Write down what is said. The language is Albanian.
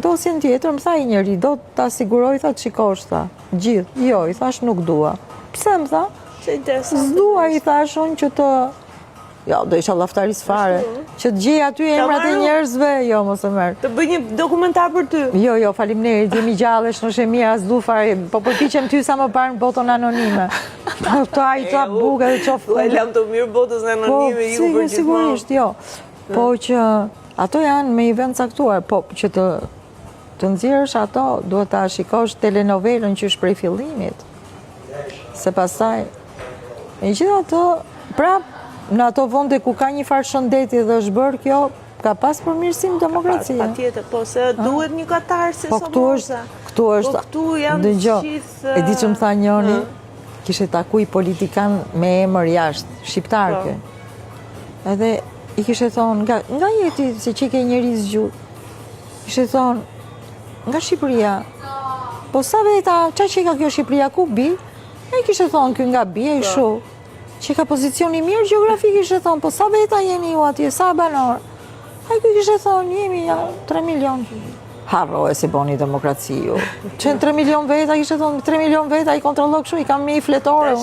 dosjen tjetër, më tha i njeri, do të asiguroj, tha, qikosh, tha, gjithë, jo, i thash nuk dua. Pse më tha? S'dua, i thash unë që të, jo, do isha laftaris fare, që të gjej aty emrat e njerëzve, jo, mos e merr. Të bëj një dokumentar për ty. Jo, faleminderit, jemi gjallësh, në shemia, s'du fare, po përpiqem ty sa më parë në botën anonime. Ta buka dhe qoftë. E lam të mirë botës në anonime, ju për gjithmonë. Sigurisht, jo. Po që ato janë me i vend caktuar, po që të nxjerrësh ato, duhet ta shikosh telenovelën që është prej fillimit. Se pastaj, e gjitha ato, prap, në ato vonde ku ka një farë shëndeti dhe është bërë kjo, ka pas përmirësim demokracia. Pa tjetër, po se duhet një Katar se Somoza. Këtu është, po këtu janë gjithë... E di që më tha njëri, kishe taku i politikan me emër jashtë, shqiptarke. Edhe i kishe thonë, nga jeti se që ke njëri zgjut, kishe thonë, nga Shqipëria, po sa veta, qa që ka kjo Shqipëria, ku bi? E kishe thonë, kjo nga bi e shu, që ka pozicioni mirë geografik, kishe thonë, po sa veta jeni ju atje, sa banor? A kjo kishe thonë, jemi 3 milion. Harro e se boni demokraci ju. Që në 3 milion veta, kishe thonë, 3 milion veta i kontrollok shu, i kam me i fletore.